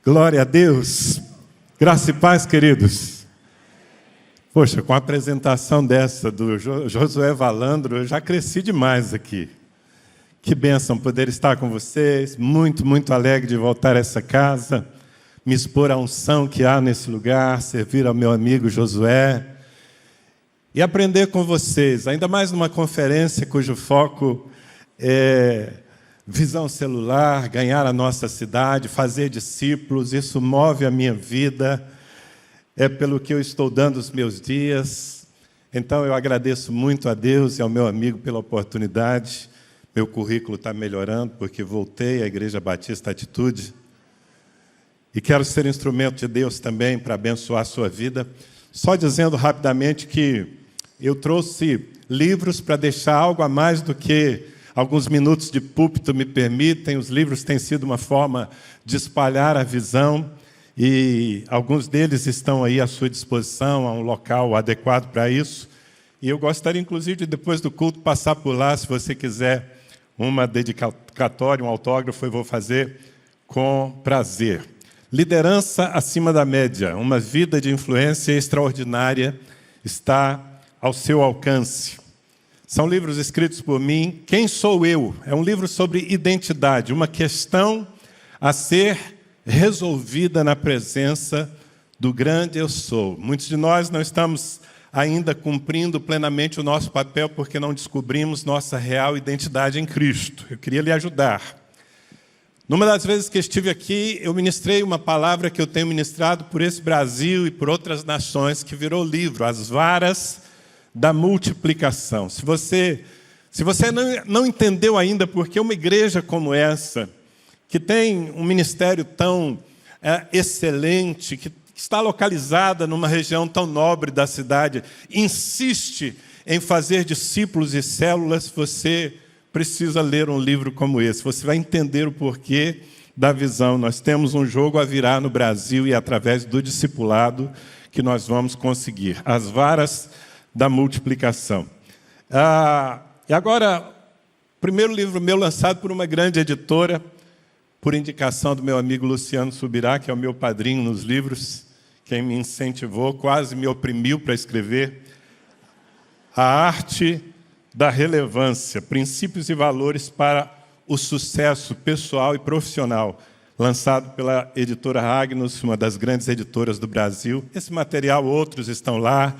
Glória a Deus. Graça e paz, queridos. Poxa, com a apresentação dessa do Josué Valandro, eu já cresci demais aqui. Que bênção poder estar com vocês. Muito, muito alegre de voltar a essa casa, me expor à unção que há nesse lugar, servir ao meu amigo Josué e aprender com vocês, ainda mais numa conferência cujo foco é visão celular, ganhar a nossa cidade, fazer discípulos. Isso move a minha vida, é pelo que eu estou dando os meus dias. Então eu agradeço muito a Deus e ao meu amigo pela oportunidade. Meu currículo está melhorando, porque voltei à Igreja Batista Atitude. E quero ser instrumento de Deus também para abençoar a sua vida. Só dizendo rapidamente que eu trouxe livros para deixar algo a mais do que alguns minutos de púlpito me permitem. Os livros têm sido uma forma de espalhar a visão e alguns deles estão aí à sua disposição, há um local adequado para isso. E eu gostaria, inclusive, de depois do culto passar por lá, se você quiser uma dedicatória, um autógrafo, eu vou fazer com prazer. Liderança acima da média, uma vida de influência extraordinária está ao seu alcance. São livros escritos por mim. Quem sou eu? É um livro sobre identidade, uma questão a ser resolvida na presença do grande eu sou. Muitos de nós não estamos ainda cumprindo plenamente o nosso papel porque não descobrimos nossa real identidade em Cristo. Eu queria lhe ajudar. Numa das vezes que estive aqui, eu ministrei uma palavra que eu tenho ministrado por esse Brasil e por outras nações, que virou livro, As Varas da Multiplicação. Se você não entendeu ainda por que uma igreja como essa, que tem um ministério tão excelente, que está localizada numa região tão nobre da cidade, insiste em fazer discípulos e células, você precisa ler um livro como esse. Você vai entender o porquê da visão. Nós temos um jogo a virar no Brasil e através do discipulado que nós vamos conseguir. As Varas da Multiplicação. E agora, primeiro livro meu lançado por uma grande editora, por indicação do meu amigo Luciano Subirá, que é o meu padrinho nos livros, quem me incentivou, quase me oprimiu para escrever. A Arte da Relevância, Princípios e Valores para o Sucesso Pessoal e Profissional, lançado pela editora Agnus, uma das grandes editoras do Brasil. Esse material, outros estão lá.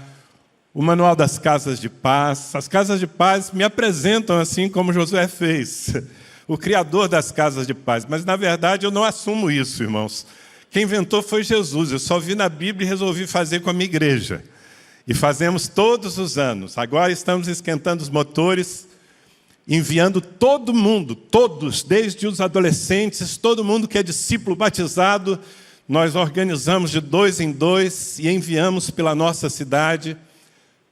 O Manual das Casas de Paz. As Casas de Paz me apresentam assim como Josué fez, o criador das Casas de Paz. Mas, na verdade, eu não assumo isso, irmãos. Quem inventou foi Jesus. Eu só vi na Bíblia e resolvi fazer com a minha igreja. E fazemos todos os anos. Agora estamos esquentando os motores, enviando todo mundo, todos, desde os adolescentes, todo mundo que é discípulo batizado, nós organizamos de 2 em 2 e enviamos pela nossa cidade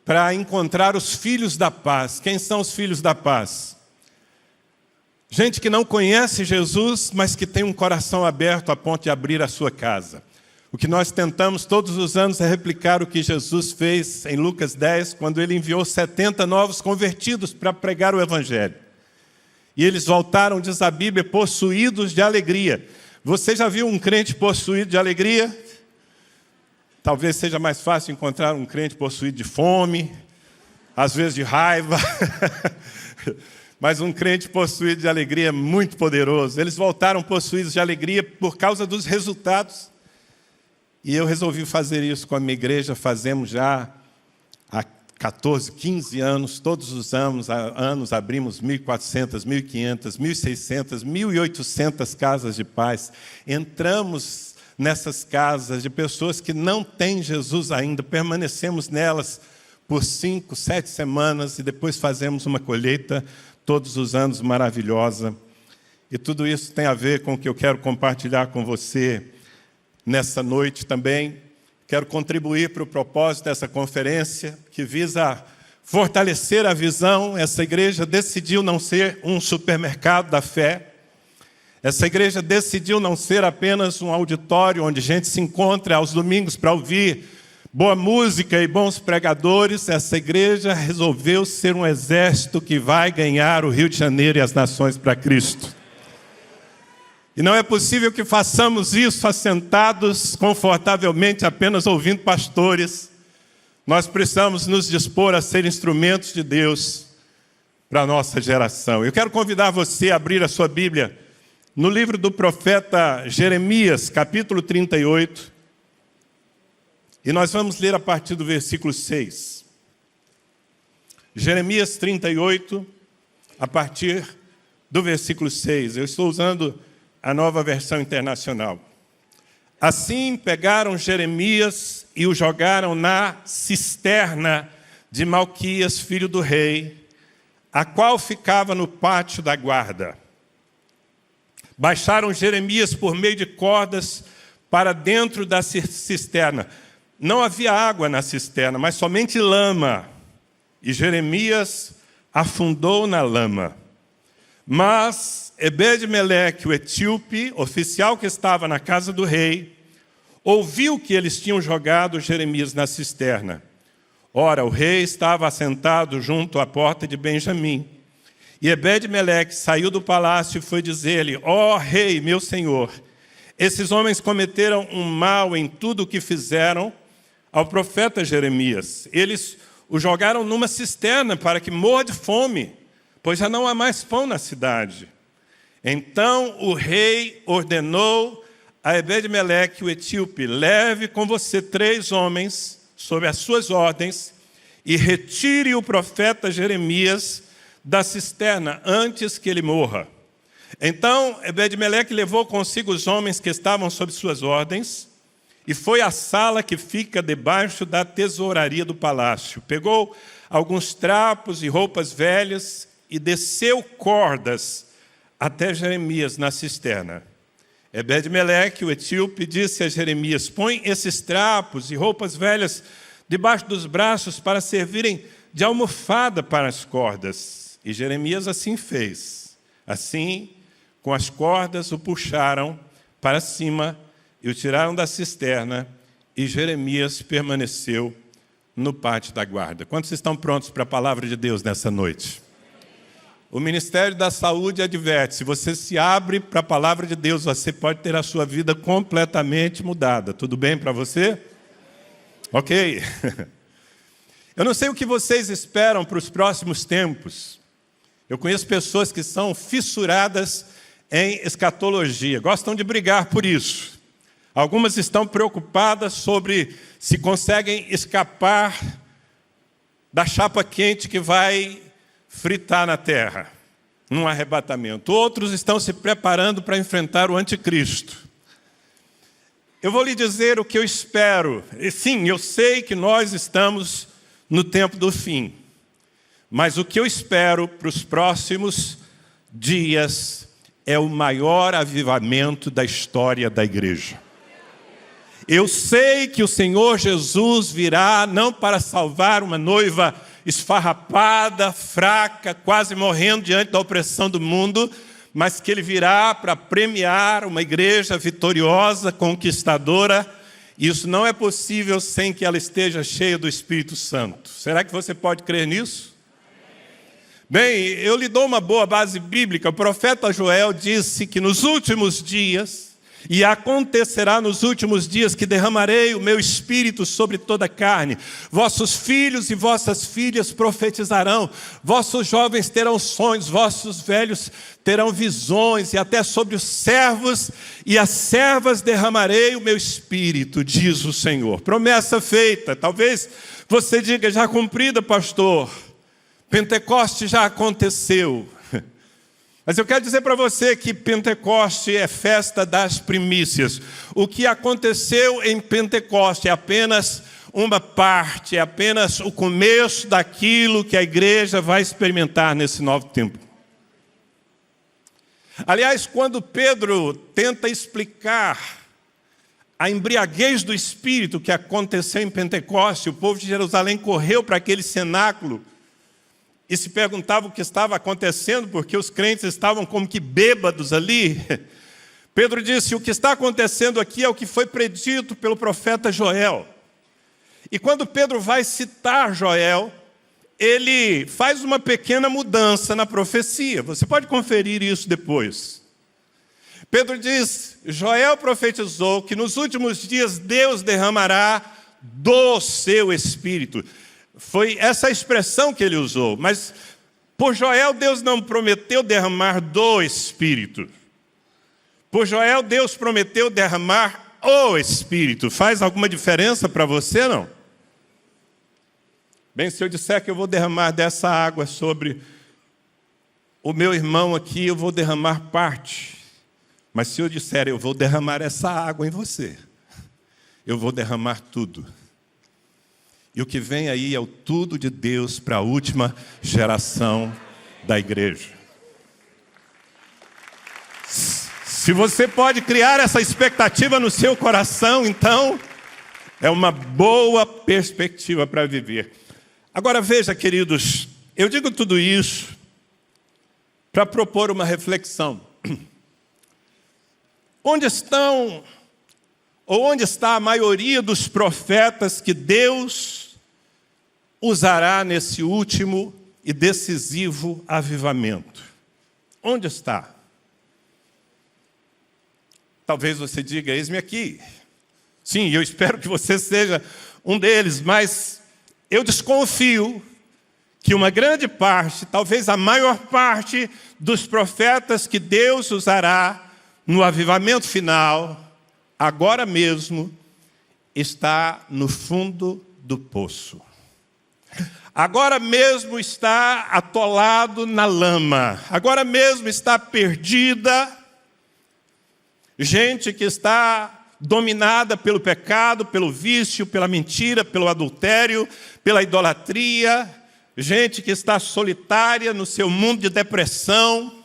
para encontrar os filhos da paz. Quem são os filhos da paz? Gente que não conhece Jesus, mas que tem um coração aberto a ponto de abrir a sua casa. O que nós tentamos todos os anos é replicar o que Jesus fez em Lucas 10, quando ele enviou 70 novos convertidos para pregar o Evangelho. E eles voltaram, diz a Bíblia, possuídos de alegria. Você já viu um crente possuído de alegria? Talvez seja mais fácil encontrar um crente possuído de fome, às vezes de raiva, mas um crente possuído de alegria é muito poderoso. Eles voltaram possuídos de alegria por causa dos resultados. E eu resolvi fazer isso com a minha igreja, fazemos já há 14, 15 anos, todos os anos abrimos 1.400, 1.500, 1.600, 1.800 casas de paz. Entramos nessas casas de pessoas que não têm Jesus ainda, permanecemos nelas por 5, 7 semanas e depois fazemos uma colheita todos os anos maravilhosa. E tudo isso tem a ver com o que eu quero compartilhar com você nessa noite também. Quero contribuir para o propósito dessa conferência, que visa fortalecer a visão. Essa igreja decidiu não ser um supermercado da fé. Essa igreja decidiu não ser apenas um auditório onde gente se encontra aos domingos para ouvir boa música e bons pregadores. Essa igreja resolveu ser um exército que vai ganhar o Rio de Janeiro e as nações para Cristo. E não é possível que façamos isso assentados confortavelmente apenas ouvindo pastores. Nós precisamos nos dispor a ser instrumentos de Deus para a nossa geração. Eu quero convidar você a abrir a sua Bíblia no livro do profeta Jeremias, capítulo 38. E nós vamos ler a partir do versículo 6. Jeremias 38, a partir do versículo 6. Eu estou usando a Nova Versão Internacional. Assim pegaram Jeremias e o jogaram na cisterna de Malquias, filho do rei, a qual ficava no pátio da guarda. Baixaram Jeremias por meio de cordas para dentro da cisterna. Não havia água na cisterna, mas somente lama. E Jeremias afundou na lama. Mas Ebed-Meleque, o etíope, oficial que estava na casa do rei, ouviu que eles tinham jogado Jeremias na cisterna. Ora, o rei estava assentado junto à porta de Benjamim. E Ebed-Meleque saiu do palácio e foi dizer-lhe: ó rei, meu senhor, esses homens cometeram um mal em tudo o que fizeram ao profeta Jeremias. Eles o jogaram numa cisterna para que morra de fome, pois já não há mais pão na cidade. Então o rei ordenou a Ebed-Meleque, o etíope: leve com você 3 homens sob as suas ordens e retire o profeta Jeremias da cisterna antes que ele morra. Então Ebed-Meleque levou consigo os homens que estavam sob suas ordens e foi à sala que fica debaixo da tesouraria do palácio. Pegou alguns trapos e roupas velhas e desceu cordas até Jeremias na cisterna. Ebed-Meleque, o etíope, disse a Jeremias: põe esses trapos e roupas velhas debaixo dos braços para servirem de almofada para as cordas. E Jeremias assim fez. Assim, com as cordas o puxaram para cima e o tiraram da cisterna, e Jeremias permaneceu no pátio da guarda. Quantos estão prontos para a palavra de Deus nessa noite? O Ministério da Saúde adverte: se você se abre para a palavra de Deus, você pode ter a sua vida completamente mudada. Tudo bem para você? Ok. Eu não sei o que vocês esperam para os próximos tempos. Eu conheço pessoas que são fissuradas em escatologia, gostam de brigar por isso. Algumas estão preocupadas sobre se conseguem escapar da chapa quente que vai fritar na terra, num arrebatamento. Outros estão se preparando para enfrentar o anticristo. Eu vou lhe dizer o que eu espero. E sim, eu sei que nós estamos no tempo do fim. Mas o que eu espero para os próximos dias é o maior avivamento da história da igreja. Eu sei que o Senhor Jesus virá não para salvar uma noiva esfarrapada, fraca, quase morrendo diante da opressão do mundo, mas que Ele virá para premiar uma igreja vitoriosa, conquistadora. Isso não é possível sem que ela esteja cheia do Espírito Santo. Será que você pode crer nisso? Bem, eu lhe dou uma boa base bíblica. O profeta Joel disse que nos últimos dias, e acontecerá nos últimos dias, que derramarei o meu espírito sobre toda a carne. Vossos filhos e vossas filhas profetizarão, vossos jovens terão sonhos, vossos velhos terão visões, e até sobre os servos e as servas derramarei o meu espírito, diz o Senhor. Promessa feita. Talvez você diga: já cumprida, pastor. Pentecoste já aconteceu. Mas eu quero dizer para você que Pentecoste é festa das primícias. O que aconteceu em Pentecoste é apenas uma parte, é apenas o começo daquilo que a igreja vai experimentar nesse novo tempo. Aliás, quando Pedro tenta explicar a embriaguez do Espírito que aconteceu em Pentecoste, o povo de Jerusalém correu para aquele cenáculo e se perguntava o que estava acontecendo, porque os crentes estavam como que bêbados ali. Pedro disse: o que está acontecendo aqui é o que foi predito pelo profeta Joel. E quando Pedro vai citar Joel, ele faz uma pequena mudança na profecia. Você pode conferir isso depois. Pedro diz, Joel profetizou que nos últimos dias Deus derramará do seu Espírito. Foi essa expressão que ele usou, mas por Joel Deus não prometeu derramar do Espírito. Por Joel Deus prometeu derramar o Espírito. Faz alguma diferença para você, não? Bem, se eu disser que eu vou derramar dessa água sobre o meu irmão aqui, eu vou derramar parte. Mas se eu disser, eu vou derramar essa água em você, eu vou derramar tudo. E o que vem aí é o tudo de Deus para a última geração da igreja. Se você pode criar essa expectativa no seu coração, então, é uma boa perspectiva para viver. Agora veja, queridos, eu digo tudo isso para propor uma reflexão. Onde está a maioria dos profetas que Deus usará nesse último e decisivo avivamento? Onde está? Talvez você diga, eis-me aqui. Sim, eu espero que você seja um deles, mas eu desconfio que uma grande parte, talvez a maior parte dos profetas que Deus usará no avivamento final, agora mesmo, está no fundo do poço. Agora mesmo está atolado na lama. Agora mesmo está perdida. Gente que está dominada pelo pecado, pelo vício, pela mentira, pelo adultério, pela idolatria. Gente que está solitária no seu mundo de depressão.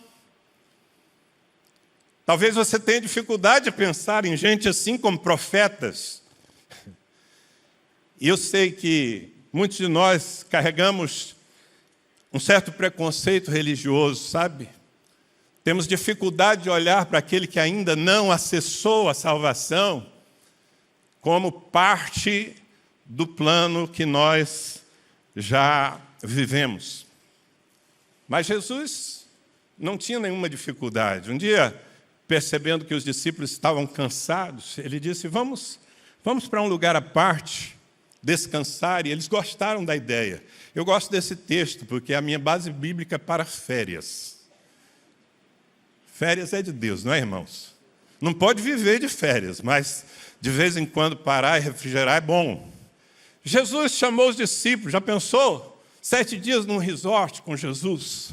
Talvez você tenha dificuldade de pensar em gente assim como profetas. E eu sei que muitos de nós carregamos um certo preconceito religioso, sabe? Temos dificuldade de olhar para aquele que ainda não acessou a salvação como parte do plano que nós já vivemos. Mas Jesus não tinha nenhuma dificuldade. Um dia, percebendo que os discípulos estavam cansados, ele disse, vamos para um lugar à parte, descansar, e eles gostaram da ideia. Eu gosto desse texto, porque é a minha base bíblica para férias. Férias é de Deus, não é, irmãos? Não pode viver de férias, mas de vez em quando parar e refrigerar é bom. Jesus chamou os discípulos, já pensou? 7 dias num resort com Jesus.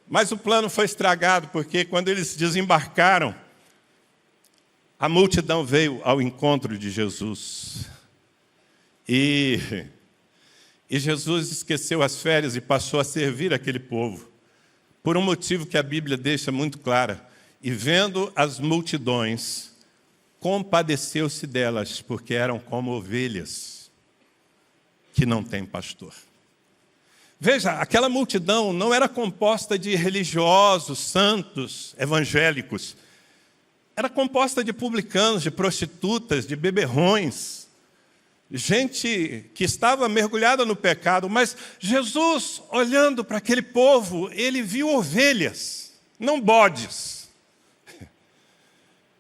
Mas o plano foi estragado, porque quando eles desembarcaram, a multidão veio ao encontro de Jesus. E Jesus esqueceu as férias e passou a servir aquele povo, por um motivo que a Bíblia deixa muito clara. E vendo as multidões, compadeceu-se delas, porque eram como ovelhas que não têm pastor. Veja, aquela multidão não era composta de religiosos, santos, evangélicos. Era composta de publicanos, de prostitutas, de beberrões. Gente que estava mergulhada no pecado. Mas Jesus, olhando para aquele povo, ele viu ovelhas, não bodes.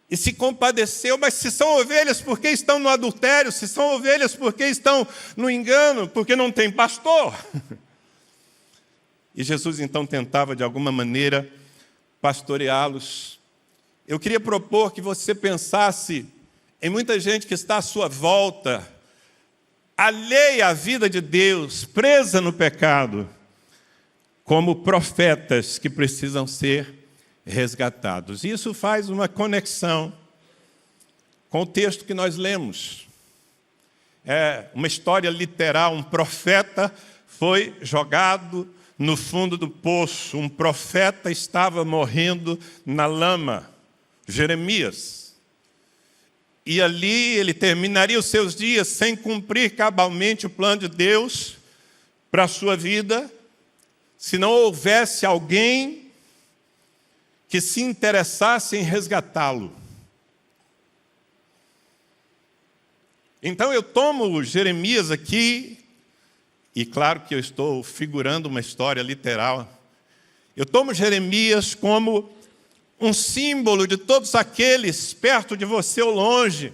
E se compadeceu, mas se são ovelhas, por que estão no adultério? Se são ovelhas, por que estão no engano? Porque não tem pastor. E Jesus, então, tentava, de alguma maneira, pastoreá-los. Eu queria propor que você pensasse em muita gente que está à sua volta, alheia à vida de Deus, presa no pecado, como profetas que precisam ser resgatados. Isso faz uma conexão com o texto que nós lemos. É uma história literal, um profeta foi jogado no fundo do poço, um profeta estava morrendo na lama, Jeremias. E ali ele terminaria os seus dias sem cumprir cabalmente o plano de Deus para a sua vida, se não houvesse alguém que se interessasse em resgatá-lo. Então eu tomo Jeremias aqui, e claro que eu estou figurando uma história literal. Eu tomo Jeremias como um símbolo de todos aqueles perto de você ou longe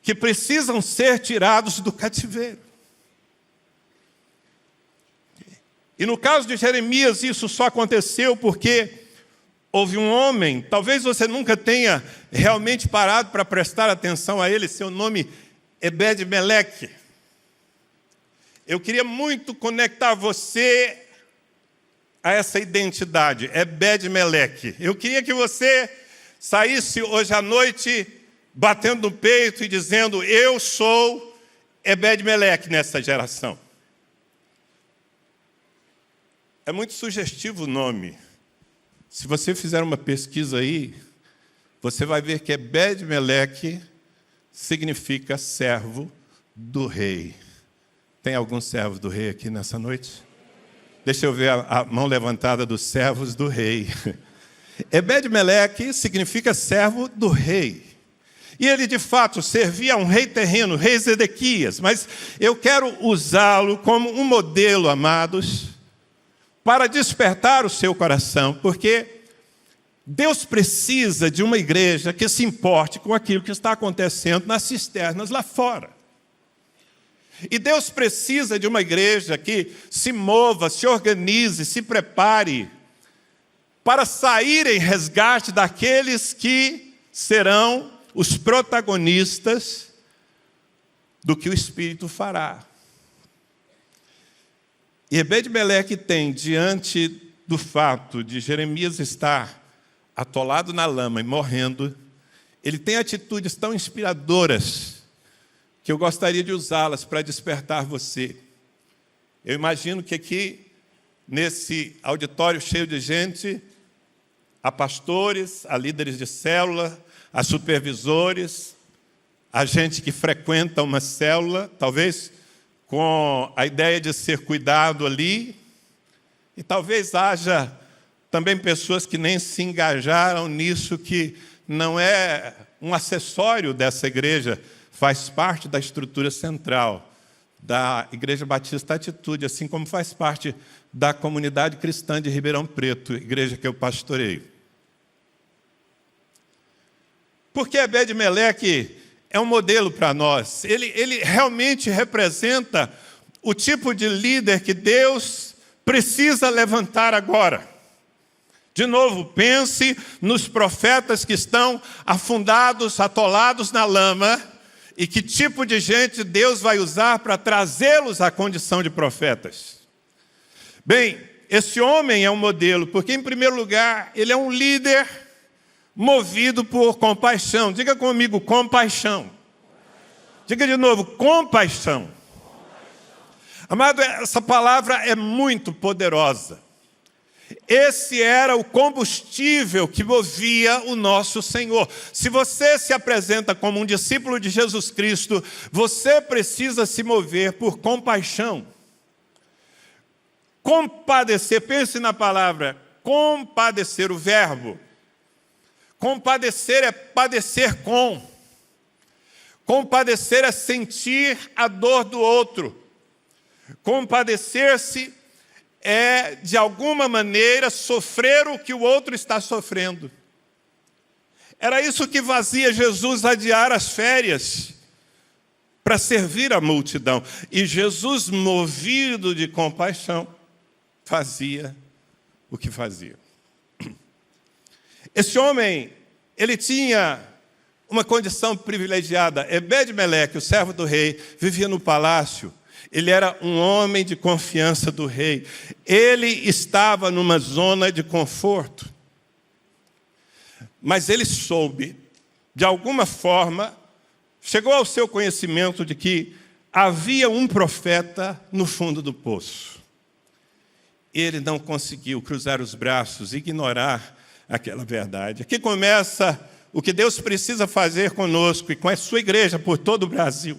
que precisam ser tirados do cativeiro. E no caso de Jeremias, isso só aconteceu porque houve um homem, talvez você nunca tenha realmente parado para prestar atenção a ele, seu nome é Ebed-Meleque. Eu queria muito conectar você a essa identidade, Ebed-Meleque. Eu queria que você saísse hoje à noite batendo no peito e dizendo: eu sou Ebed-Meleque nessa geração. É muito sugestivo o nome. Se você fizer uma pesquisa aí, você vai ver que Ebed-Meleque significa servo do rei. Tem algum servo do rei aqui nessa noite? Deixa eu ver a mão levantada dos servos do rei. Ebed-Meleque significa servo do rei. E ele, de fato, servia a um rei terreno, o rei Zedequias. Mas eu quero usá-lo como um modelo, amados, para despertar o seu coração, porque Deus precisa de uma igreja que se importe com aquilo que está acontecendo nas cisternas lá fora. E Deus precisa de uma igreja que se mova, se organize, se prepare para sair em resgate daqueles que serão os protagonistas do que o Espírito fará. E Ebed-Meleque tem, diante do fato de Jeremias estar atolado na lama e morrendo, ele tem atitudes tão inspiradoras que eu gostaria de usá-las para despertar você. Eu imagino que aqui, nesse auditório cheio de gente, há pastores, há líderes de célula, há supervisores, há gente que frequenta uma célula, talvez com a ideia de ser cuidado ali, e talvez haja também pessoas que nem se engajaram nisso, que não é um acessório dessa igreja, faz parte da estrutura central da Igreja Batista Atitude, assim como faz parte da comunidade cristã de Ribeirão Preto, igreja que eu pastoreio. Porque Ebed-Meleque é um modelo para nós. Ele realmente representa o tipo de líder que Deus precisa levantar agora. De novo, pense nos profetas que estão afundados, atolados na lama, e que tipo de gente Deus vai usar para trazê-los à condição de profetas. Bem, esse homem é um modelo, porque, em primeiro lugar, ele é um líder movido por compaixão. Diga comigo, compaixão. Diga de novo, compaixão. Amado, essa palavra é muito poderosa. Esse era o combustível que movia o nosso Senhor. Se você se apresenta como um discípulo de Jesus Cristo, você precisa se mover por compaixão. Compadecer, pense na palavra compadecer, o verbo. Compadecer é padecer com. Compadecer é sentir a dor do outro. Compadecer-se é, de alguma maneira, sofrer o que o outro está sofrendo. Era isso que fazia Jesus adiar as férias para servir a multidão. E Jesus, movido de compaixão, fazia o que fazia. Esse homem, ele tinha uma condição privilegiada. Ebed-Meleque, o servo do rei, vivia no palácio. Ele era um homem de confiança do rei. Ele estava numa zona de conforto. Mas ele soube, de alguma forma, chegou ao seu conhecimento de que havia um profeta no fundo do poço. Ele não conseguiu cruzar os braços e ignorar aquela verdade. Aqui começa o que Deus precisa fazer conosco e com a sua igreja por todo o Brasil.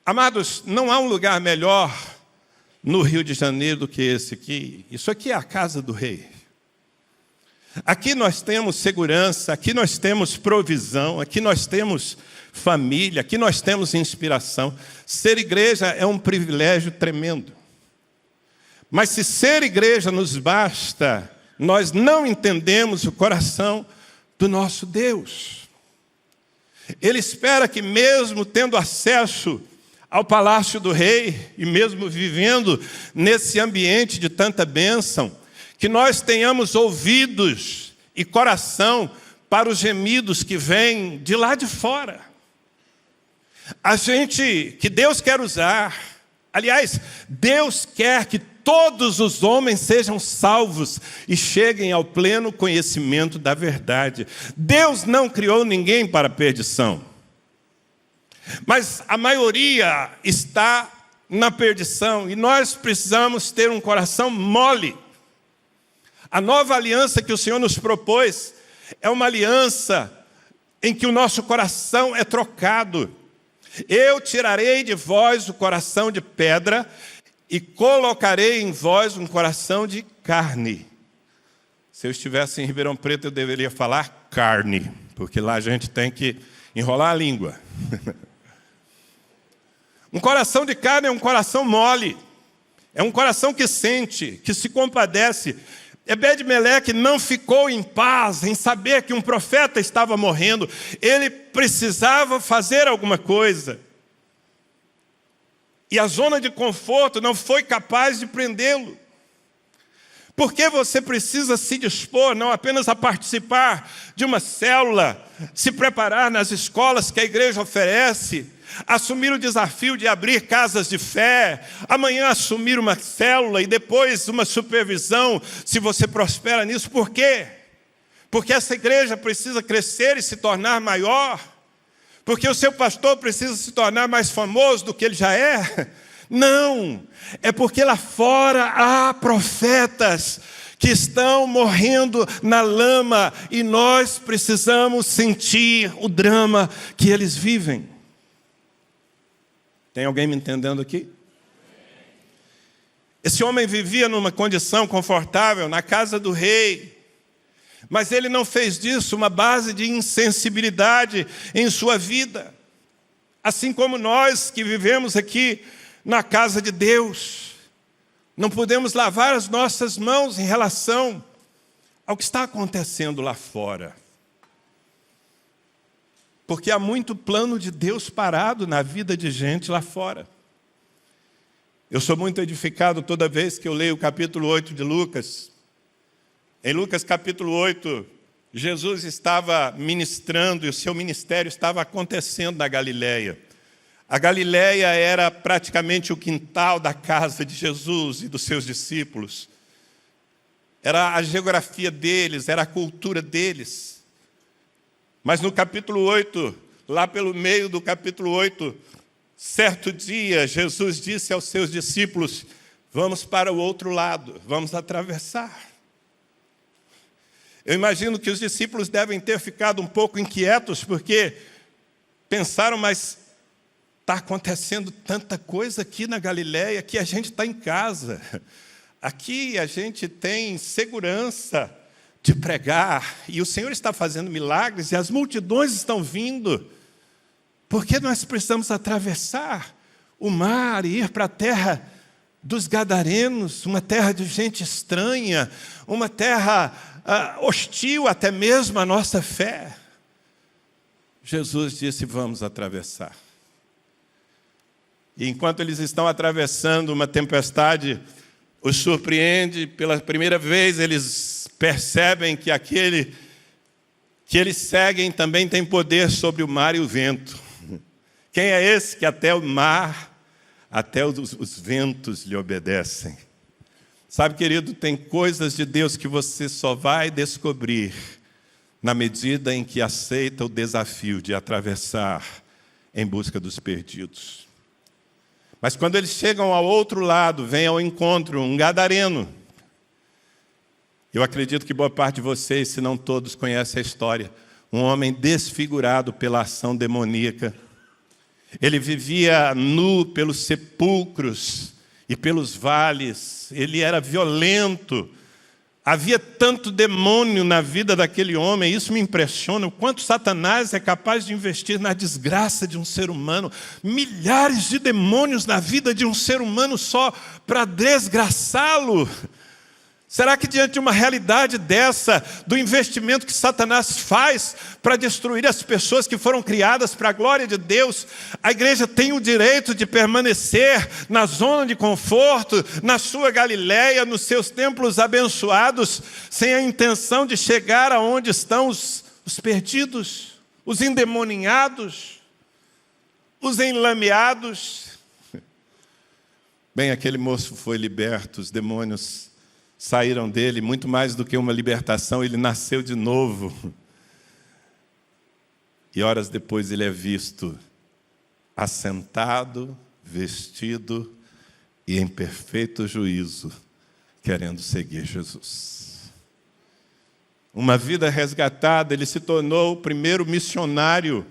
Amados, não há um lugar melhor no Rio de Janeiro do que esse aqui. Isso aqui é a casa do rei. Aqui nós temos segurança, aqui nós temos provisão, aqui nós temos família, aqui nós temos inspiração. Ser igreja é um privilégio tremendo. Mas se ser igreja nos basta nós não entendemos o coração do nosso Deus. Ele espera que, mesmo tendo acesso ao palácio do rei, e mesmo vivendo nesse ambiente de tanta bênção, que nós tenhamos ouvidos e coração para os gemidos que vêm de lá de fora. A gente que Deus quer usar, aliás, Deus quer que todos os homens sejam salvos e cheguem ao pleno conhecimento da verdade. Deus não criou ninguém para a perdição, mas a maioria está na perdição e nós precisamos ter um coração mole. A nova aliança que o Senhor nos propôs é uma aliança em que o nosso coração é trocado. Eu tirarei de vós o coração de pedra e colocarei em vós um coração de carne. Se eu estivesse em Ribeirão Preto, eu deveria falar carne, porque lá a gente tem que enrolar a língua. Um coração de carne é um coração mole, é um coração que sente, que se compadece. Ebed-Meleque não ficou em paz em saber que um profeta estava morrendo. Ele precisava fazer alguma coisa. E a zona de conforto não foi capaz de prendê-lo. Porque você precisa se dispor não apenas a participar de uma célula, se preparar nas escolas que a igreja oferece, assumir o desafio de abrir casas de fé, amanhã assumir uma célula e depois uma supervisão, se você prospera nisso. Por quê? Porque essa igreja precisa crescer e se tornar maior? Porque o seu pastor precisa se tornar mais famoso do que ele já é? Não, é porque lá fora há profetas que estão morrendo na lama e nós precisamos sentir o drama que eles vivem. Tem alguém me entendendo aqui? Esse homem vivia numa condição confortável na casa do rei, mas ele não fez disso uma base de insensibilidade em sua vida. Assim como nós que vivemos aqui na casa de Deus, não podemos lavar as nossas mãos em relação ao que está acontecendo lá fora. Porque há muito plano de Deus parado na vida de gente lá fora. Eu sou muito edificado toda vez que eu leio o capítulo 8 de Lucas. Em Lucas capítulo 8, Jesus estava ministrando e o seu ministério estava acontecendo na Galileia. A Galileia era praticamente o quintal da casa de Jesus e dos seus discípulos. Era a geografia deles, era a cultura deles. Mas no capítulo 8, lá pelo meio do capítulo 8, certo dia, Jesus disse aos seus discípulos: vamos para o outro lado, vamos atravessar. Eu imagino que os discípulos devem ter ficado um pouco inquietos, porque pensaram, mas está acontecendo tanta coisa aqui na Galileia que a gente está em casa. Aqui a gente tem segurança de pregar, e o Senhor está fazendo milagres, e as multidões estão vindo. Por que nós precisamos atravessar o mar e ir para a terra dos Gadarenos, uma terra de gente estranha, uma terra hostil até mesmo à nossa fé? Jesus disse: vamos atravessar. E enquanto eles estão atravessando, uma tempestade os surpreende. Pela primeira vez, eles percebem que aquele que eles seguem também tem poder sobre o mar e o vento. Quem é esse que até o mar, até os ventos lhe obedecem? Sabe, querido, tem coisas de Deus que você só vai descobrir na medida em que aceita o desafio de atravessar em busca dos perdidos. Mas quando eles chegam ao outro lado, vem ao encontro um gadareno. Eu acredito que boa parte de vocês, se não todos, conhecem a história. Um homem desfigurado pela ação demoníaca. Ele vivia nu pelos sepulcros e pelos vales. Ele era violento. Havia tanto demônio na vida daquele homem. Isso me impressiona, o quanto Satanás é capaz de investir na desgraça de um ser humano. Milhares de demônios na vida de um ser humano só para desgraçá-lo. Será que diante de uma realidade dessa, do investimento que Satanás faz para destruir as pessoas que foram criadas para a glória de Deus, a igreja tem o direito de permanecer na zona de conforto, na sua Galileia, nos seus templos abençoados, sem a intenção de chegar aonde estão os perdidos, os endemoninhados, os enlameados? Bem, aquele moço foi liberto, os demônios saíram dele, muito mais do que uma libertação, ele nasceu de novo. E horas depois ele é visto assentado, vestido e em perfeito juízo, querendo seguir Jesus. Uma vida resgatada, ele se tornou o primeiro missionário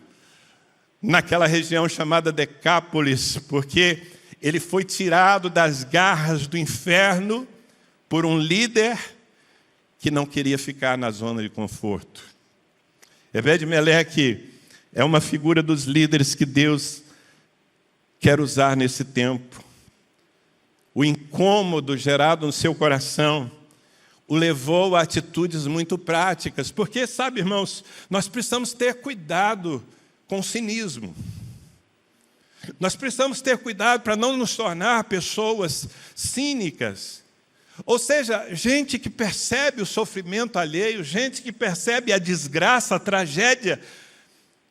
naquela região chamada Decápolis, porque ele foi tirado das garras do inferno por um líder que não queria ficar na zona de conforto. Ebed-Meleque é uma figura dos líderes que Deus quer usar nesse tempo. O incômodo gerado no seu coração o levou a atitudes muito práticas, porque, sabe, irmãos, nós precisamos ter cuidado com o cinismo. Nós precisamos ter cuidado para não nos tornar pessoas cínicas. Ou seja, gente que percebe o sofrimento alheio, gente que percebe a desgraça, a tragédia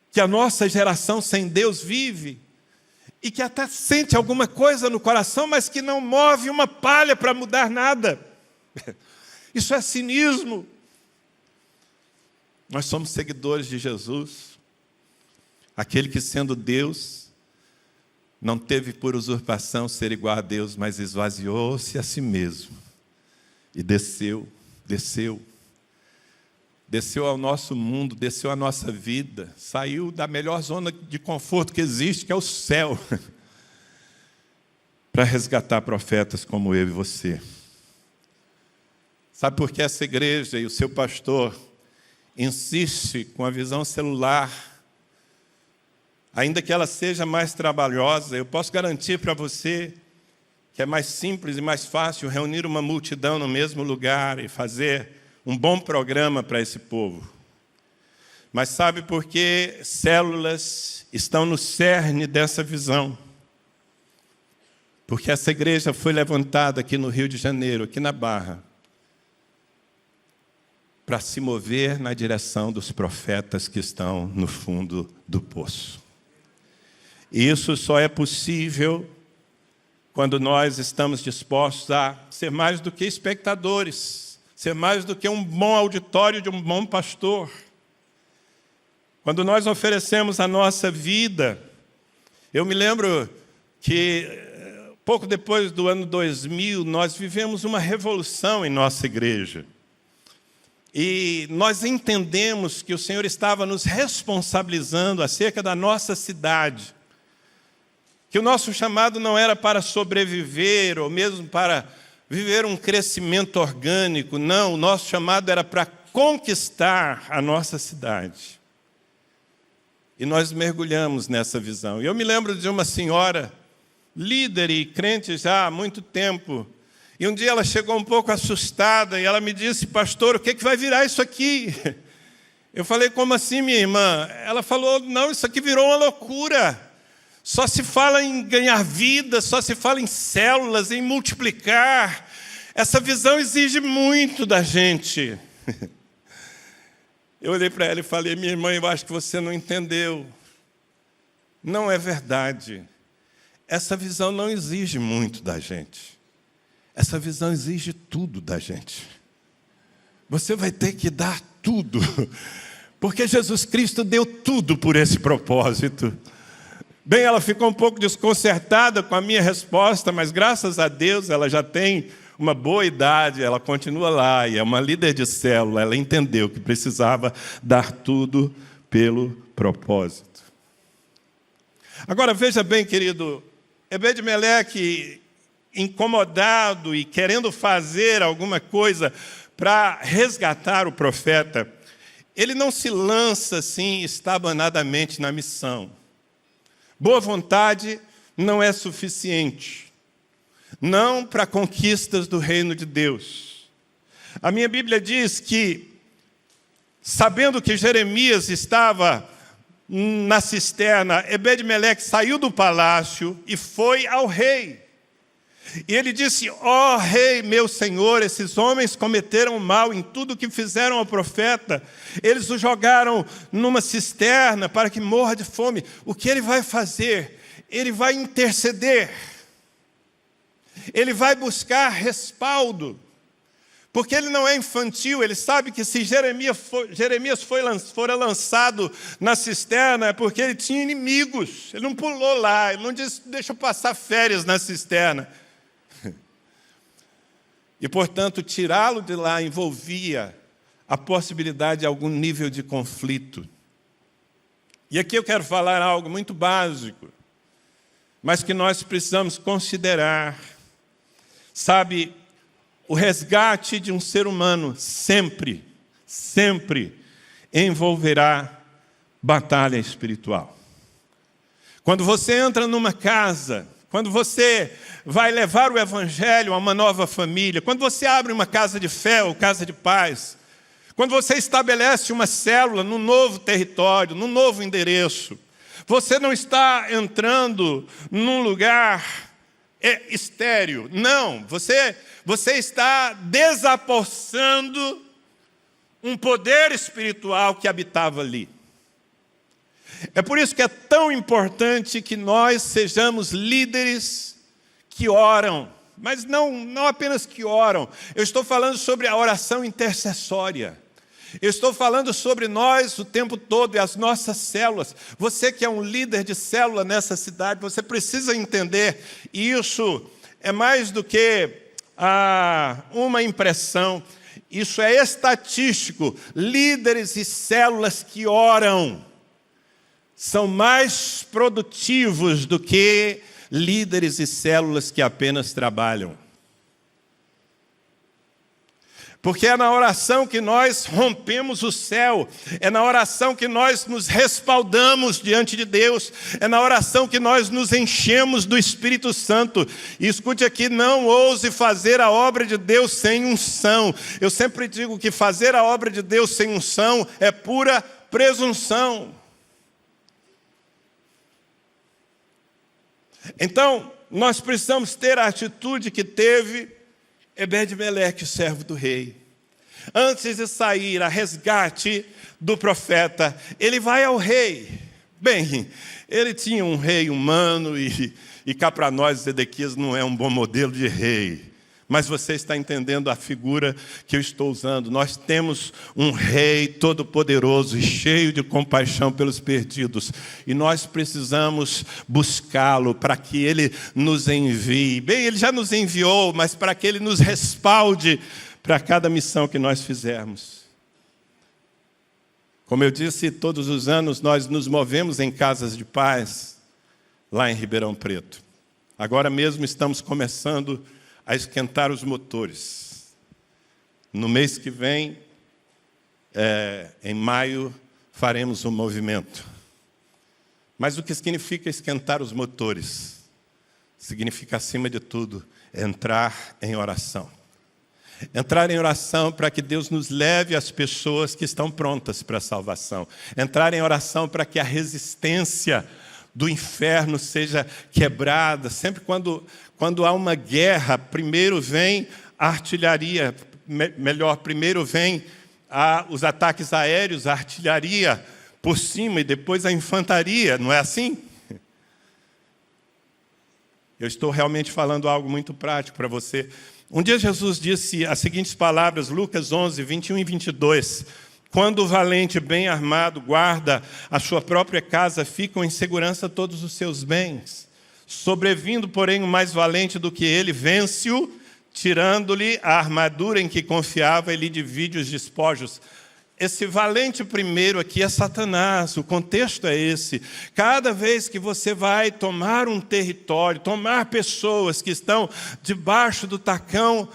que a nossa geração sem Deus vive, e que até sente alguma coisa no coração, mas que não move uma palha para mudar nada. Isso é cinismo. Nós somos seguidores de Jesus, aquele que, sendo Deus, não teve por usurpação ser igual a Deus, mas esvaziou-se a si mesmo. E desceu ao nosso mundo, desceu à nossa vida, saiu da melhor zona de conforto que existe, que é o céu, para resgatar profetas como eu e você. Sabe por que essa igreja e o seu pastor insiste com a visão celular? Ainda que ela seja mais trabalhosa, eu posso garantir para você que é mais simples e mais fácil reunir uma multidão no mesmo lugar e fazer um bom programa para esse povo. Mas sabe por que células estão no cerne dessa visão? Porque essa igreja foi levantada aqui no Rio de Janeiro, aqui na Barra, para se mover na direção dos profetas que estão no fundo do poço. E isso só é possível quando nós estamos dispostos a ser mais do que espectadores, ser mais do que um bom auditório de um bom pastor. Quando nós oferecemos a nossa vida, eu me lembro que, pouco depois do ano 2000, nós vivemos uma revolução em nossa igreja. E nós entendemos que o Senhor estava nos responsabilizando acerca da nossa cidade. Que o nosso chamado não era para sobreviver, ou mesmo para viver um crescimento orgânico. Não, o nosso chamado era para conquistar a nossa cidade. E nós mergulhamos nessa visão. E eu me lembro de uma senhora, líder e crente já há muito tempo. E um dia ela chegou um pouco assustada e ela me disse: pastor, o que vai virar isso aqui? Eu falei: como assim, minha irmã? Ela falou: não, isso aqui virou uma loucura. Só se fala em ganhar vida, só se fala em células, em multiplicar. Essa visão exige muito da gente. Eu olhei para ela e falei: minha irmã, eu acho que você não entendeu. Não é verdade. Essa visão não exige muito da gente. Essa visão exige tudo da gente. Você vai ter que dar tudo, porque Jesus Cristo deu tudo por esse propósito. Bem, ela ficou um pouco desconcertada com a minha resposta, mas graças a Deus ela já tem uma boa idade, ela continua lá e é uma líder de célula. Ela entendeu que precisava dar tudo pelo propósito. Agora veja bem, querido, Ebed-Meleque, incomodado e querendo fazer alguma coisa para resgatar o profeta, ele não se lança assim estabanadamente na missão. Boa vontade não é suficiente. Não para conquistas do reino de Deus. A minha Bíblia diz que, sabendo que Jeremias estava na cisterna, Ebed-Meleque saiu do palácio e foi ao rei. E ele disse: ó rei, meu senhor, esses homens cometeram mal em tudo que fizeram ao profeta. Eles o jogaram numa cisterna para que morra de fome. O que ele vai fazer? Ele vai interceder. Ele vai buscar respaldo. Porque ele não é infantil, ele sabe que se Jeremias fora lançado na cisterna é porque ele tinha inimigos. Ele não pulou lá, ele não disse: deixa eu passar férias na cisterna. E, portanto, tirá-lo de lá envolvia a possibilidade de algum nível de conflito. E aqui eu quero falar algo muito básico, mas que nós precisamos considerar. Sabe, o resgate de um ser humano sempre envolverá batalha espiritual. Quando você entra numa casa, quando você vai levar o Evangelho a uma nova família, quando você abre uma casa de fé ou casa de paz, quando você estabelece uma célula num novo território, num novo endereço, você não está entrando num lugar estéril. Não, você está desapossando um poder espiritual que habitava ali. É por isso que é tão importante que nós sejamos líderes que oram, mas não apenas que oram. Eu estou falando sobre a oração intercessória. Eu estou falando sobre nós o tempo todo e as nossas células. Você que é um líder de célula nessa cidade, você precisa entender, e isso é mais do que uma impressão, isso é estatístico. Líderes e células que oram são mais produtivos do que líderes e células que apenas trabalham. Porque é na oração que nós rompemos o céu, é na oração que nós nos respaldamos diante de Deus, é na oração que nós nos enchemos do Espírito Santo. E escute aqui, não ouse fazer a obra de Deus sem unção. Eu sempre digo que fazer a obra de Deus sem unção é pura presunção. Então, nós precisamos ter a atitude que teve Ebed-Meleque, servo do rei. Antes de sair a resgate do profeta, ele vai ao rei. Bem, ele tinha um rei humano e cá para nós, Zedequias não é um bom modelo de rei. Mas você está entendendo a figura que eu estou usando. Nós temos um rei todo-poderoso e cheio de compaixão pelos perdidos. E nós precisamos buscá-lo para que ele nos envie. Bem, ele já nos enviou, mas para que ele nos respalde para cada missão que nós fizermos. Como eu disse, todos os anos nós nos movemos em casas de paz, lá em Ribeirão Preto. Agora mesmo estamos começando a esquentar os motores. No mês que vem, em maio, faremos um movimento. Mas o que significa esquentar os motores? Significa, acima de tudo, entrar em oração. Entrar em oração para que Deus nos leve às pessoas que estão prontas para a salvação. Entrar em oração para que a resistência do inferno seja quebrada. Sempre quando há uma guerra, primeiro vem a artilharia, primeiro vem os ataques aéreos, a artilharia por cima e depois a infantaria, não é assim? Eu estou realmente falando algo muito prático para você. Um dia Jesus disse as seguintes palavras, Lucas 11, 21 e 22. Quando o valente bem armado guarda a sua própria casa, ficam em segurança todos os seus bens. Sobrevindo, porém, o mais valente do que ele, vence-o, tirando-lhe a armadura em que confiava e lhe divide os despojos. Esse valente primeiro aqui é Satanás, o contexto é esse. Cada vez que você vai tomar um território, tomar pessoas que estão debaixo do tacão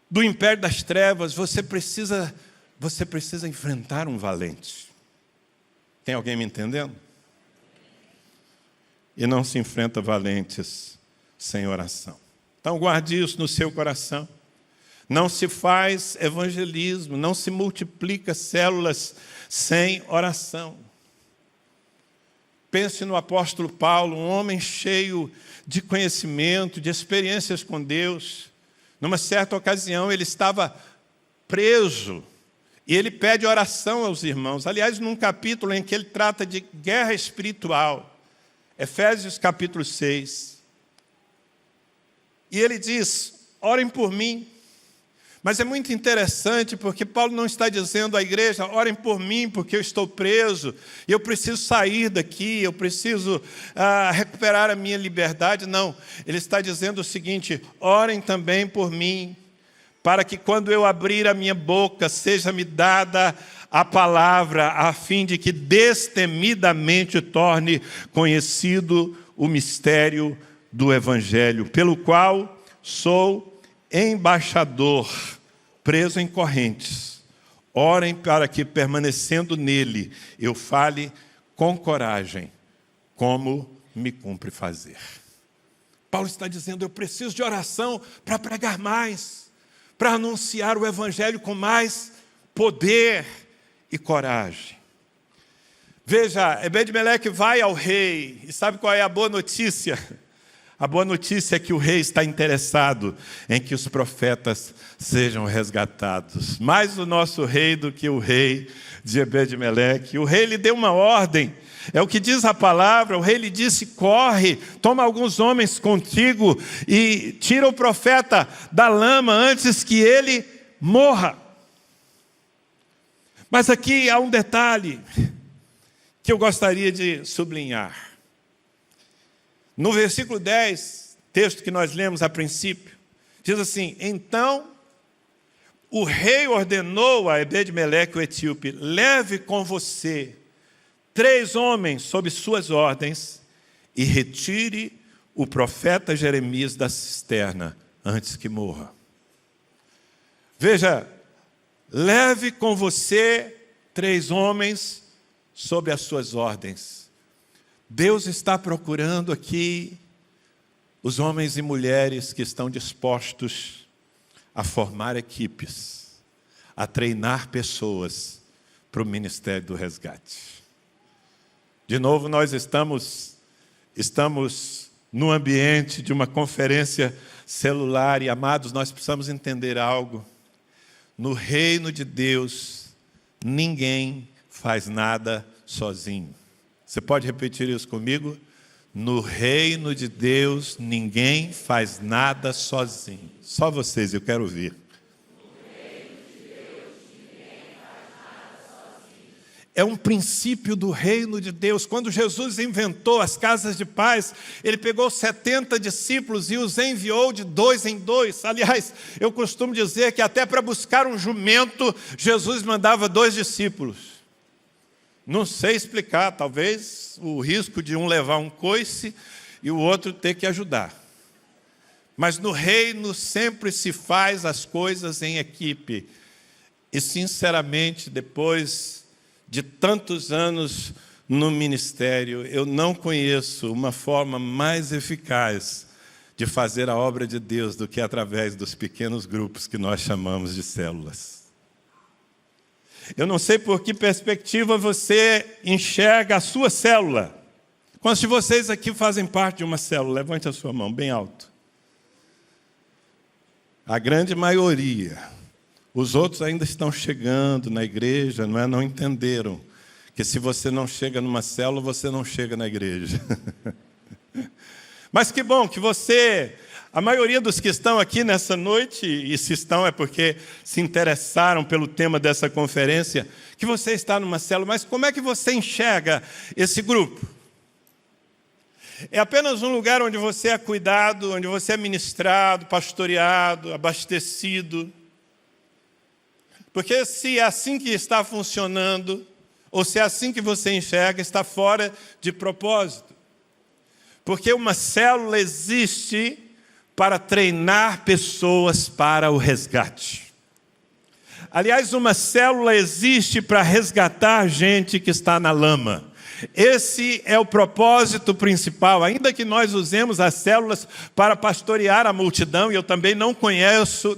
do império das trevas, você precisa enfrentar um valente. Tem alguém me entendendo? E não se enfrenta valentes sem oração. Então guarde isso no seu coração. Não se faz evangelismo, não se multiplica células sem oração. Pense no apóstolo Paulo, um homem cheio de conhecimento, de experiências com Deus. Numa certa ocasião, ele estava preso e ele pede oração aos irmãos. Aliás, num capítulo em que ele trata de guerra espiritual, Efésios capítulo 6. E ele diz: orem por mim. Mas é muito interessante porque Paulo não está dizendo à igreja: orem por mim porque eu estou preso, e eu preciso sair daqui, eu preciso recuperar a minha liberdade. Não, ele está dizendo o seguinte: orem também por mim, para que quando eu abrir a minha boca, seja-me dada a palavra, a fim de que destemidamente torne conhecido o mistério do Evangelho, pelo qual sou embaixador, preso em correntes. Orem para que, permanecendo nele, eu fale com coragem, como me cumpre fazer. Paulo está dizendo: eu preciso de oração para pregar mais, para anunciar o Evangelho com mais poder e coragem. Veja, Ebed-Meleque vai ao rei, e sabe qual é a boa notícia? A boa notícia é que o rei está interessado em que os profetas sejam resgatados. Mais o nosso rei do que o rei de Ebed-Meleque. O rei lhe deu uma ordem. É o que diz a palavra. O rei lhe disse: corre, toma alguns homens contigo e tira o profeta da lama antes que ele morra. Mas aqui há um detalhe que eu gostaria de sublinhar. No versículo 10, texto que nós lemos a princípio, diz assim: então o rei ordenou a Ebed-Meleque o etíope: leve com você 3 homens sob suas ordens e retire o profeta Jeremias da cisterna antes que morra. Veja, leve com você 3 homens sob as suas ordens. Deus está procurando aqui os homens e mulheres que estão dispostos a formar equipes, a treinar pessoas para o ministério do resgate. De novo, nós estamos no ambiente de uma conferência celular e, amados, nós precisamos entender algo. No reino de Deus, ninguém faz nada sozinho. Você pode repetir isso comigo? No reino de Deus, ninguém faz nada sozinho. Só vocês, eu quero ouvir. É um princípio do reino de Deus. Quando Jesus inventou as casas de paz, ele pegou 70 discípulos e os enviou de 2 em 2. Aliás, eu costumo dizer que até para buscar um jumento, Jesus mandava 2 discípulos. Não sei explicar, talvez o risco de um levar um coice e o outro ter que ajudar. Mas no reino sempre se faz as coisas em equipe. E sinceramente, depois de tantos anos no ministério, eu não conheço uma forma mais eficaz de fazer a obra de Deus do que através dos pequenos grupos que nós chamamos de células. Eu não sei por que perspectiva você enxerga a sua célula. Quantos de vocês aqui fazem parte de uma célula? Levante a sua mão bem alto. A grande maioria. Os outros ainda estão chegando na igreja, não entenderam que se você não chega numa célula, você não chega na igreja. Mas que bom que você... A maioria dos que estão aqui nessa noite, e se estão é porque se interessaram pelo tema dessa conferência, que você está numa célula, mas como é que você enxerga esse grupo? É apenas um lugar onde você é cuidado, onde você é ministrado, pastoreado, abastecido. Porque se é assim que está funcionando, ou se é assim que você enxerga, está fora de propósito. Porque uma célula existe para treinar pessoas para o resgate. Aliás, uma célula existe para resgatar gente que está na lama. Esse é o propósito principal. Ainda que nós usemos as células para pastorear a multidão, e eu também não conheço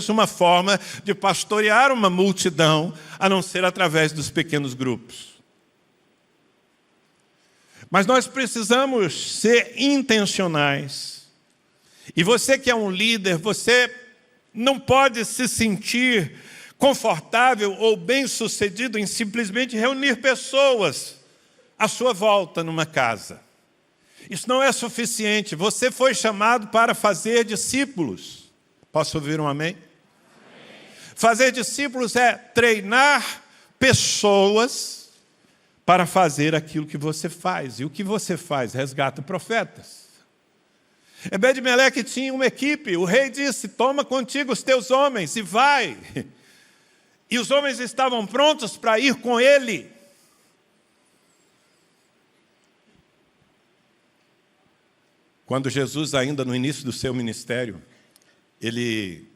uma forma de pastorear uma multidão, a não ser através dos pequenos grupos. Mas nós precisamos ser intencionais. E você que é um líder, você não pode se sentir confortável ou bem-sucedido em simplesmente reunir pessoas à sua volta numa casa. Isso não é suficiente. Você foi chamado para fazer discípulos. Posso ouvir um amém? Fazer discípulos é treinar pessoas para fazer aquilo que você faz. E o que você faz? Resgata profetas. Ebed-Meleque tinha uma equipe. O rei disse: toma contigo os teus homens e vai. E os homens estavam prontos para ir com ele. Quando Jesus, ainda no início do seu ministério, ele,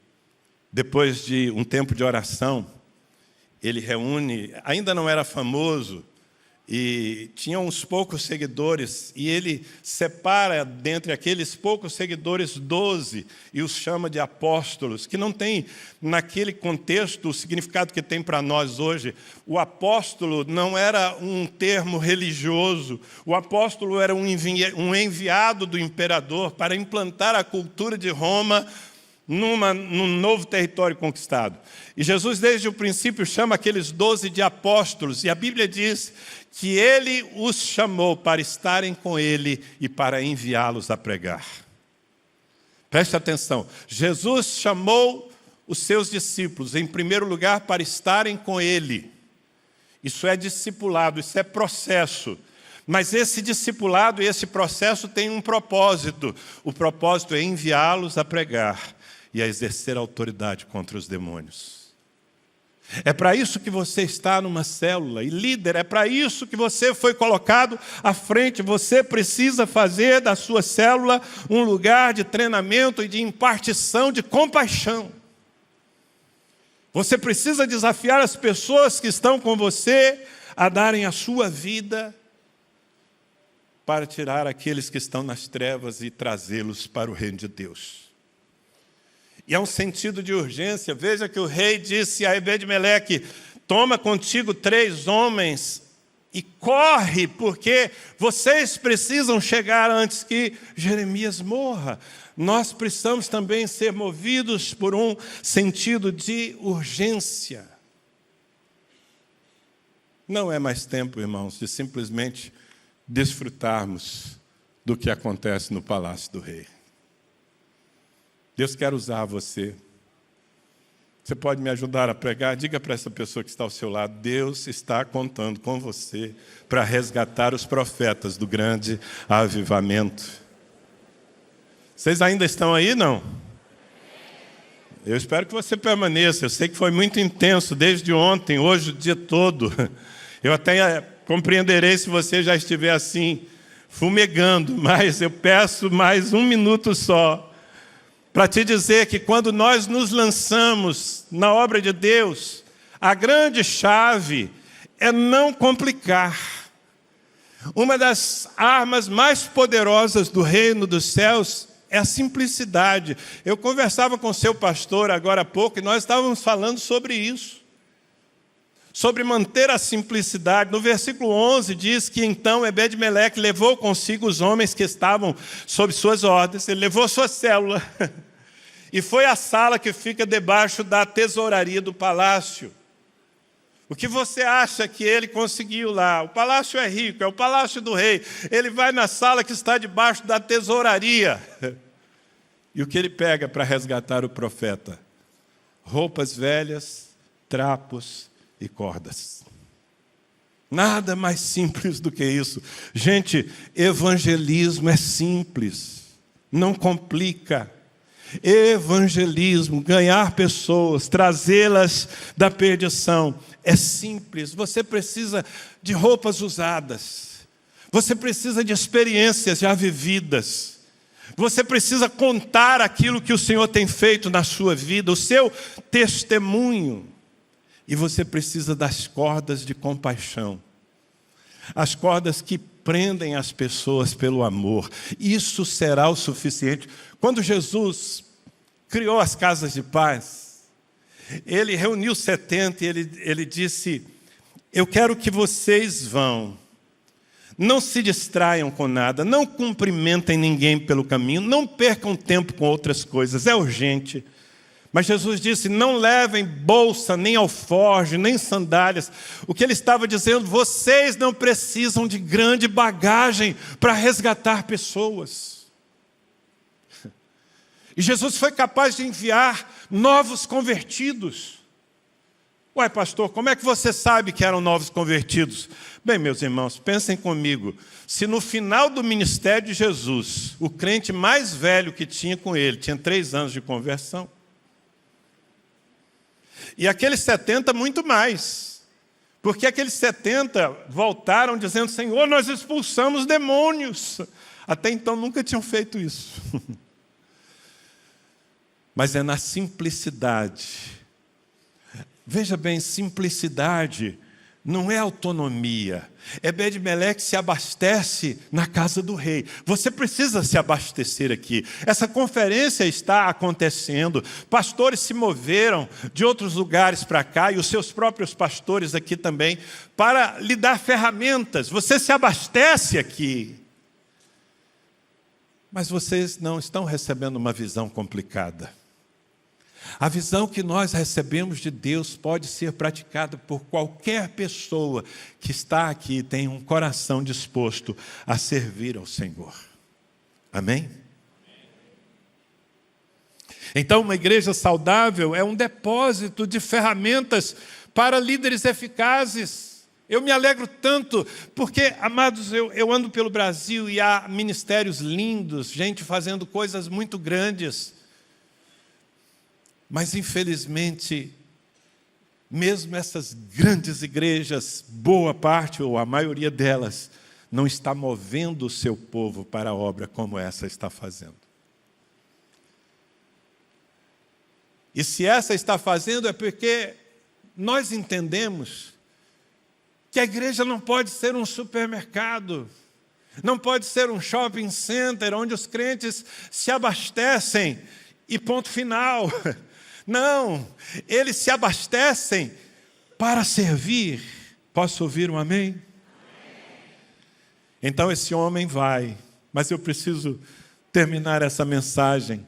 depois de um tempo de oração, ele reúne, ainda não era famoso, e tinha uns poucos seguidores, e ele separa dentre aqueles poucos seguidores 12 e os chama de apóstolos, que não tem naquele contexto o significado que tem para nós hoje. O apóstolo não era um termo religioso, o apóstolo era um enviado do imperador para implantar a cultura de Roma num novo território conquistado. E Jesus, desde o princípio, chama aqueles 12 de apóstolos, e a Bíblia diz que ele os chamou para estarem com ele e para enviá-los a pregar. Preste atenção, Jesus chamou os seus discípulos, em primeiro lugar, para estarem com ele. Isso é discipulado, isso é processo. Mas esse discipulado e esse processo tem um propósito. O propósito é enviá-los a pregar e a exercer autoridade contra os demônios. É para isso que você está numa célula. E líder, é para isso que você foi colocado à frente. Você precisa fazer da sua célula um lugar de treinamento e de impartição de compaixão. Você precisa desafiar as pessoas que estão com você a darem a sua vida para tirar aqueles que estão nas trevas e trazê-los para o reino de Deus. E é um sentido de urgência. Veja que o rei disse a Ebed-Meleque: toma contigo 3 homens e corre, porque vocês precisam chegar antes que Jeremias morra. Nós precisamos também ser movidos por um sentido de urgência. Não é mais tempo, irmãos, de simplesmente desfrutarmos do que acontece no palácio do rei. Deus quer usar você. Você pode me ajudar a pregar? Diga para essa pessoa que está ao seu lado: Deus está contando com você para resgatar os profetas do grande avivamento. Vocês ainda estão aí, não? Eu espero que você permaneça. Eu sei que foi muito intenso desde ontem, hoje, o dia todo. Eu até compreenderei se você já estiver assim, fumegando, mas eu peço mais 1 minuto só, para te dizer que quando nós nos lançamos na obra de Deus, a grande chave é não complicar. Uma das armas mais poderosas do reino dos céus é a simplicidade. Eu conversava com o seu pastor agora há pouco e nós estávamos falando sobre isso. Sobre manter a simplicidade. No versículo 11 diz que então Ebed-Meleque levou consigo os homens que estavam sob suas ordens, ele levou sua célula e foi à sala que fica debaixo da tesouraria do palácio. O que você acha que ele conseguiu lá? O palácio é rico, é o palácio do rei. Ele vai na sala que está debaixo da tesouraria. E o que ele pega para resgatar o profeta? Roupas velhas, trapos e cordas. Nada mais simples do que isso. Gente, evangelismo é simples, não complica. Evangelismo, ganhar pessoas, trazê-las da perdição, é simples. Você precisa de roupas usadas, você precisa de experiências já vividas, você precisa contar aquilo que o Senhor tem feito na sua vida, o seu testemunho. E você precisa das cordas de compaixão. as cordas que prendem as pessoas pelo amor. Isso será o suficiente. Quando Jesus criou as casas de paz, ele reuniu 70 e ele disse: eu quero que vocês vão. Não se distraiam com nada, não cumprimentem ninguém pelo caminho, não percam tempo com outras coisas, é urgente. Mas Jesus disse: não levem bolsa, nem alforje, nem sandálias. O que ele estava dizendo: vocês não precisam de grande bagagem para resgatar pessoas. E Jesus foi capaz de enviar novos convertidos. Ué, pastor, como é que você sabe que eram novos convertidos? Bem, meus irmãos, pensem comigo. Se no final do ministério de Jesus, o crente mais velho que tinha com ele tinha 3 anos de conversão, e aqueles 70 muito mais, porque aqueles 70 voltaram dizendo: Senhor, nós expulsamos demônios. Até então nunca tinham feito isso. Mas é na simplicidade. Veja bem, simplicidade não é autonomia. Ebed-meleque se abastece na casa do rei. Você precisa se abastecer aqui. Essa conferência está acontecendo. Pastores se moveram de outros lugares para cá, e os seus próprios pastores aqui também, para lhe dar ferramentas. Você se abastece aqui. Mas vocês não estão recebendo uma visão complicada. A visão que nós recebemos de Deus pode ser praticada por qualquer pessoa que está aqui e tem um coração disposto a servir ao Senhor. Amém? Então, uma igreja saudável é um depósito de ferramentas para líderes eficazes. Eu me alegro tanto, porque, amados, eu ando pelo Brasil e há ministérios lindos, gente fazendo coisas muito grandes. Mas, infelizmente, mesmo essas grandes igrejas, boa parte ou a maioria delas, não está movendo o seu povo para a obra como essa está fazendo. E se essa está fazendo é porque nós entendemos que a igreja não pode ser um supermercado, não pode ser um shopping center onde os crentes se abastecem e ponto final. Não, eles se abastecem para servir. Posso ouvir um amém? Amém? Então esse homem vai, mas eu preciso terminar essa mensagem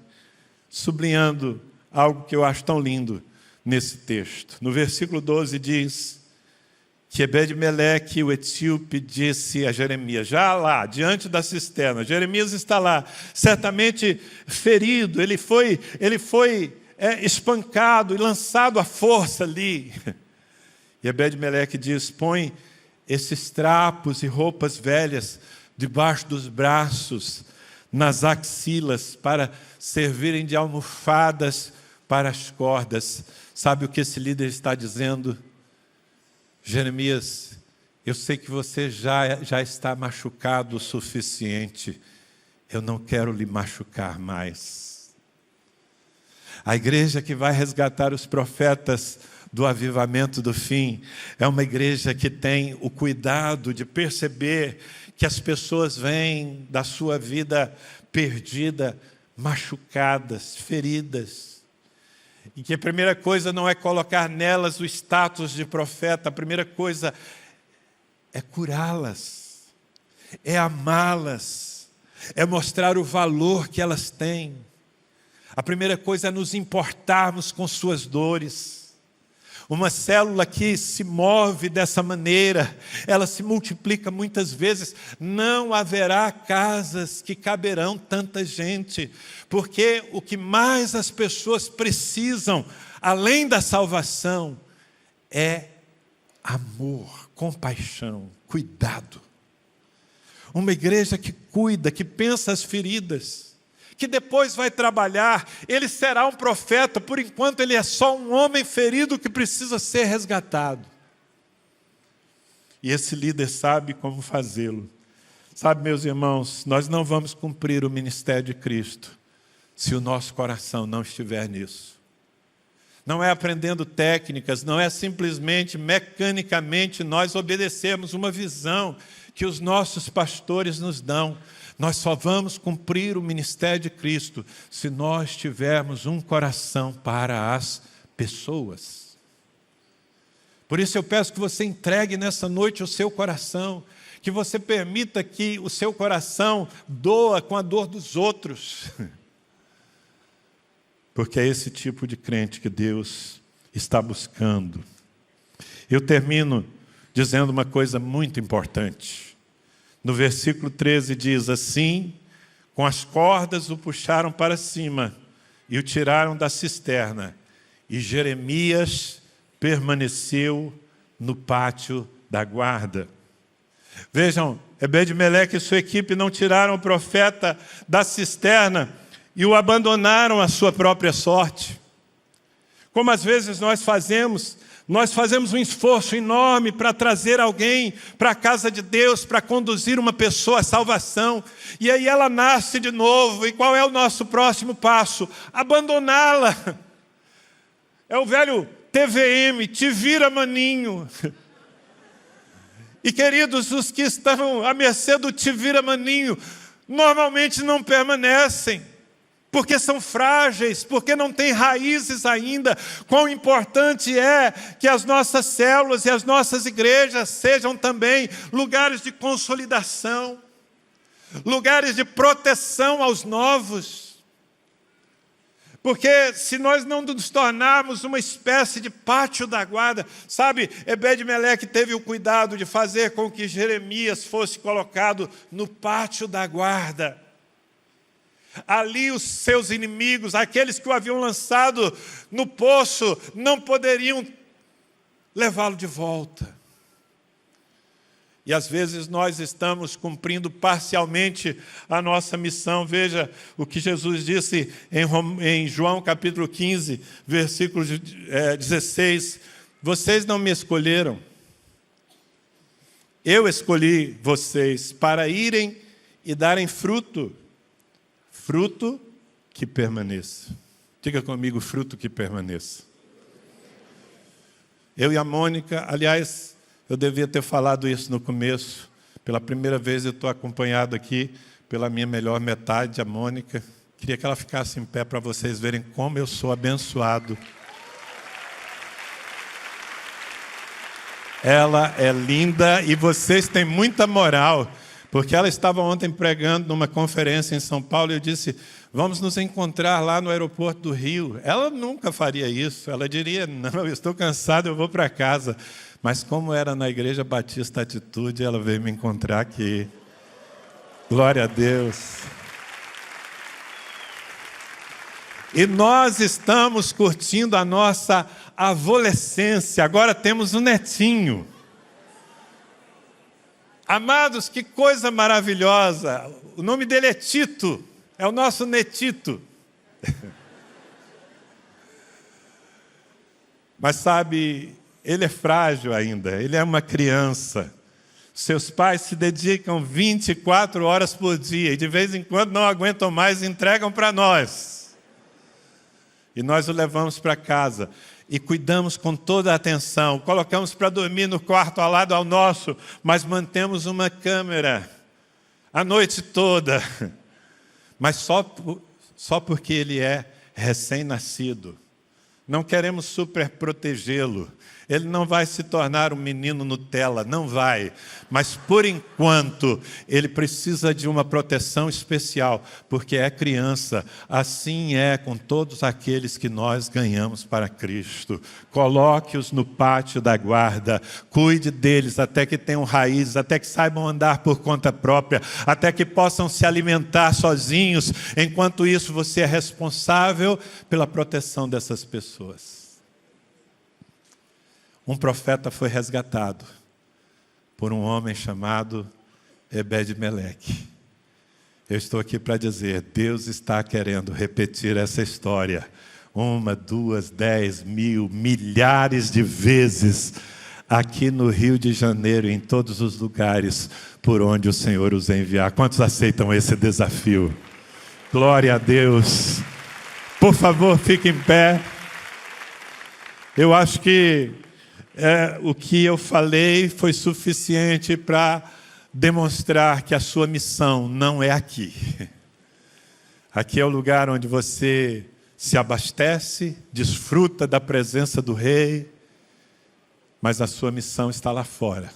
sublinhando algo que eu acho tão lindo nesse texto. No versículo 12 diz que Ebed-meleque, o etíope, disse a Jeremias, já lá, diante da cisterna, Jeremias está lá, certamente ferido, ele foi espancado e lançado à força ali. E Ebed-meleque diz: põe esses trapos e roupas velhas debaixo dos braços, nas axilas, para servirem de almofadas para as cordas. Sabe o que esse líder está dizendo? Jeremias, eu sei que você já está machucado o suficiente. Eu não quero lhe machucar mais. A igreja que vai resgatar os profetas do avivamento do fim é uma igreja que tem o cuidado de perceber que as pessoas vêm da sua vida perdida, machucadas, feridas. E que a primeira coisa não é colocar nelas o status de profeta, a primeira coisa é curá-las, é amá-las, é mostrar o valor que elas têm. A primeira coisa é nos importarmos com suas dores. Uma célula que se move dessa maneira, ela se multiplica muitas vezes. Não haverá casas que caberão tanta gente, porque o que mais as pessoas precisam, além da salvação, é amor, compaixão, cuidado. Uma igreja que cuida, que pensa as feridas, que depois vai trabalhar, ele será um profeta, por enquanto ele é só um homem ferido que precisa ser resgatado. E esse líder sabe como fazê-lo. Sabe, meus irmãos, nós não vamos cumprir o ministério de Cristo se o nosso coração não estiver nisso. não é aprendendo técnicas, não é simplesmente mecanicamente nós obedecermos uma visão que os nossos pastores nos dão. Nós só vamos cumprir o ministério de Cristo se nós tivermos um coração para as pessoas. Por isso eu peço que você entregue nessa noite o seu coração, que você permita que o seu coração doa com a dor dos outros. Porque é esse tipo de crente que Deus está buscando. Eu termino dizendo uma coisa muito importante. No versículo 13 diz assim: com as cordas o puxaram para cima e o tiraram da cisterna, e Jeremias permaneceu no pátio da guarda. Vejam, Ebed-Meleque e sua equipe não tiraram o profeta da cisterna e o abandonaram à sua própria sorte. Como às vezes nós fazemos um esforço enorme para trazer alguém para a casa de Deus, para conduzir uma pessoa à salvação, e aí ela nasce de novo, e qual é o nosso próximo passo? Abandoná-la. É o velho TVM, te vira maninho. E queridos, os que estão à mercê do te vira maninho, normalmente não permanecem, porque são frágeis, porque não têm raízes ainda. Quão importante é que as nossas células e as nossas igrejas sejam também lugares de consolidação, lugares de proteção aos novos. Porque se nós não nos tornarmos uma espécie de pátio da guarda, sabe, Ebed-Meleque teve o cuidado de fazer com que Jeremias fosse colocado no pátio da guarda. Ali os seus inimigos, aqueles que o haviam lançado no poço, não poderiam levá-lo de volta. E às vezes nós estamos cumprindo parcialmente a nossa missão. Veja o que Jesus disse em João capítulo 15, versículo 16. Vocês não me escolheram, eu escolhi vocês para irem e darem fruto. Fruto que permaneça. Diga comigo, fruto que permaneça. Eu e a Mônica, aliás, eu devia ter falado isso no começo. Pela primeira vez eu estou acompanhado aqui pela minha melhor metade, a Mônica. Queria que ela ficasse em pé para vocês verem como eu sou abençoado. Ela é linda e vocês têm muita moral. Porque ela estava ontem pregando numa conferência em São Paulo e eu disse, vamos nos encontrar lá no aeroporto do Rio. Ela nunca faria isso, ela diria, não, eu estou cansada, eu vou para casa. Mas como era na Igreja Batista Atitude, ela veio me encontrar aqui. Glória a Deus. E nós estamos curtindo a nossa adolescência, agora temos um netinho. Amados, que coisa maravilhosa. O nome dele é Tito, é o nosso netito. Mas sabe, ele é frágil ainda, ele é uma criança. Seus pais se dedicam 24 horas por dia e de vez em quando não aguentam mais e entregam para nós. E nós o levamos para casa. E cuidamos com toda a atenção, colocamos para dormir no quarto ao lado ao nosso, mas mantemos uma câmera a noite toda. Mas só porque ele é recém-nascido. Não queremos super protegê-lo. Ele não vai se tornar um menino Nutella, não vai. Mas, por enquanto, ele precisa de uma proteção especial, porque é criança. Assim é com todos aqueles que nós ganhamos para Cristo. Coloque-os no pátio da guarda, cuide deles até que tenham raízes, até que saibam andar por conta própria, até que possam se alimentar sozinhos. Enquanto isso, você é responsável pela proteção dessas pessoas. Um profeta foi resgatado por um homem chamado Ebed-Meleque. Eu estou aqui para dizer, Deus está querendo repetir essa história 1, 2, 10 mil, milhares de vezes aqui no Rio de Janeiro, em todos os lugares por onde o Senhor os enviar. Quantos aceitam esse desafio? Glória a Deus. Por favor, fique em pé. Eu acho que o que eu falei foi suficiente para demonstrar que a sua missão não é aqui. Aqui é o lugar onde você se abastece, desfruta da presença do Rei, mas a sua missão está lá fora.